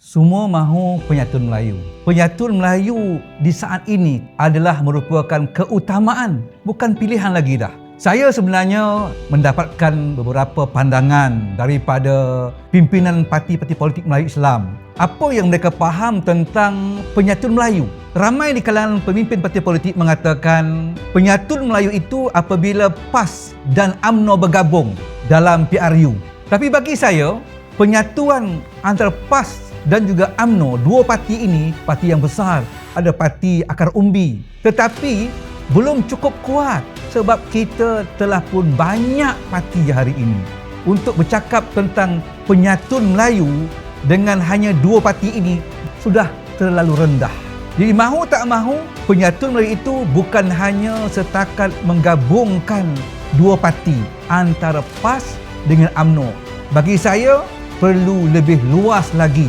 Semua mahu penyatuan Melayu. Penyatuan Melayu di saat ini adalah merupakan keutamaan, bukan pilihan lagi dah. Saya sebenarnya mendapatkan beberapa pandangan daripada pimpinan parti-parti politik Melayu Islam. Apa yang mereka faham tentang penyatuan Melayu? Ramai di kalangan pemimpin parti politik mengatakan penyatuan Melayu itu apabila PAS dan UMNO bergabung dalam PRU. Tapi bagi saya, penyatuan antara PAS dan juga UMNO, dua parti ini, parti yang besar, ada parti akar umbi, tetapi belum cukup kuat sebab kita telah pun banyak parti hari ini. Untuk bercakap tentang penyatuan Melayu dengan hanya dua parti ini sudah terlalu rendah. Jadi mahu tak mahu, penyatuan Melayu itu bukan hanya setakat menggabungkan dua parti antara PAS dengan UMNO. Bagi saya, perlu lebih luas lagi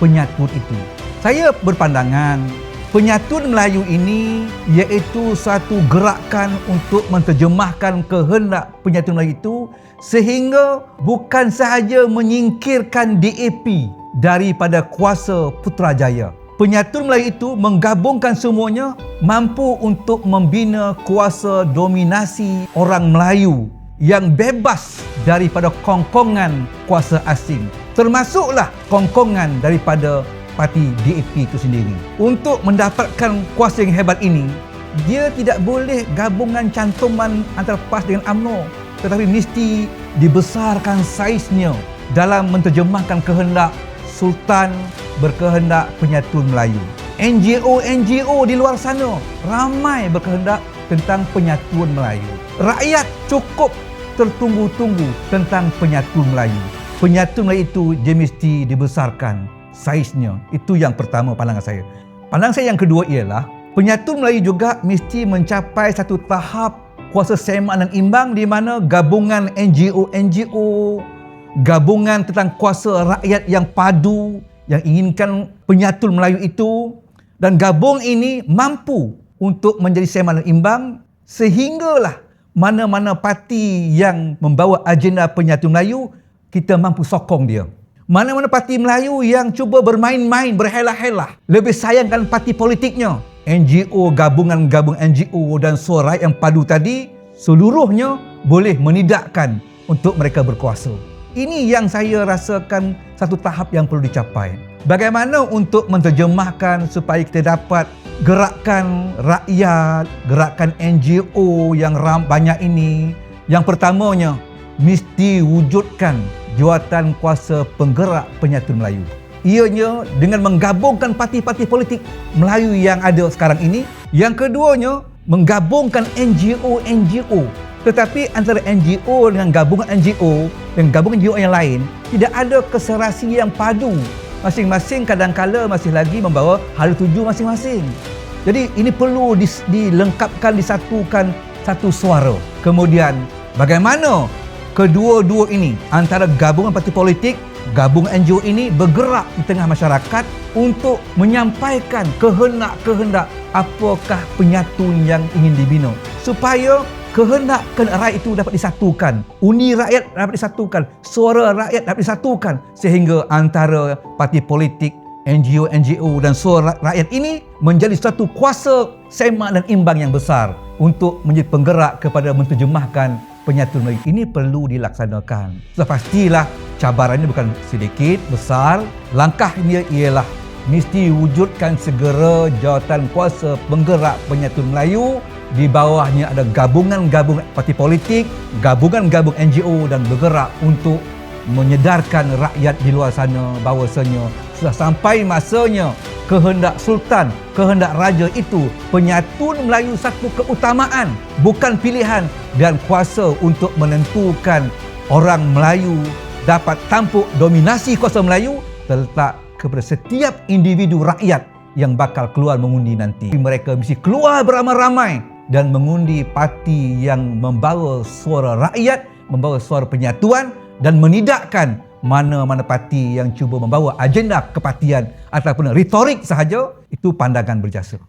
penyatuan itu. Saya berpandangan penyatuan Melayu ini iaitu satu gerakan untuk menterjemahkan kehendak penyatuan Melayu itu sehingga bukan sahaja menyingkirkan DAP daripada kuasa Putrajaya. Penyatuan Melayu itu menggabungkan semuanya, mampu untuk membina kuasa dominasi orang Melayu yang bebas daripada kongkongan kuasa asing, termasuklah kongkongan daripada parti DAP itu sendiri. Untuk mendapatkan kuasa yang hebat ini, dia tidak boleh gabungan cantuman antara PAS dengan UMNO, tetapi mesti dibesarkan saiznya dalam menterjemahkan kehendak Sultan berkehendak penyatuan Melayu. NGO di luar sana ramai berkehendak tentang penyatuan Melayu. Rakyat cukup tertunggu-tunggu tentang penyatuan Melayu. Penyatuan Melayu itu dia mesti dibesarkan saiznya. Itu yang pertama pandangan saya. Pandangan saya yang kedua ialah penyatuan Melayu juga mesti mencapai satu tahap kuasa seimbang dan imbang di mana gabungan NGO, gabungan tentang kuasa rakyat yang padu yang inginkan penyatuan Melayu itu, dan gabung ini mampu untuk menjadi seimbang dan imbang sehinggalah mana-mana parti yang membawa agenda penyatuan Melayu, kita mampu sokong dia. Mana-mana parti Melayu yang cuba bermain-main, berhelah-helah, lebih sayangkan parti politiknya, NGO, gabungan-gabung NGO dan suara rakyat yang padu tadi, seluruhnya boleh menidakkan untuk mereka berkuasa. Ini yang saya rasakan satu tahap yang perlu dicapai. Bagaimana untuk menterjemahkan supaya kita dapat gerakan rakyat, gerakan NGO yang banyak ini. Yang pertamanya, mesti wujudkan jawatan kuasa penggerak penyatuan Melayu. Ianya dengan menggabungkan parti-parti politik Melayu yang ada sekarang ini. Yang keduanya, menggabungkan NGO. Tetapi antara NGO dengan gabungan NGO yang lain, tidak ada keserasi yang padu. Masing-masing kadang-kala masih lagi membawa hala tuju masing-masing. Jadi ini perlu dilengkapkan, disatukan satu suara. Kemudian bagaimana kedua-dua ini antara gabungan parti politik, gabungan NGO ini bergerak di tengah masyarakat untuk menyampaikan kehendak-kehendak apakah penyatuan yang ingin dibina supaya kehendak rakyat itu dapat disatukan, undi rakyat dapat disatukan, suara rakyat dapat disatukan sehingga antara parti politik, NGO dan suara rakyat ini menjadi satu kuasa seimbang dan imbang yang besar untuk menjadi penggerak kepada menterjemahkan penyatuan Melayu. Ini perlu dilaksanakan. Sudah pastilah cabarannya bukan sedikit, besar. Langkahnya ialah mesti wujudkan segera jawatan kuasa penggerak penyatuan Melayu. Di bawahnya ada gabungan-gabungan parti politik, gabungan-gabung NGO dan bergerak untuk menyedarkan rakyat di luar sana bahawasanya sudah sampai masanya kehendak Sultan, kehendak Raja itu penyatuan Melayu satu keutamaan, bukan pilihan, dan kuasa untuk menentukan orang Melayu dapat tampuk dominasi kuasa Melayu terletak kepada setiap individu rakyat yang bakal keluar mengundi nanti. Mereka mesti keluar beramai-ramai dan mengundi parti yang membawa suara rakyat, membawa suara penyatuan dan menidakkan mana-mana parti yang cuba membawa agenda kepartian ataupun retorik sahaja. Itu pandangan berjasa.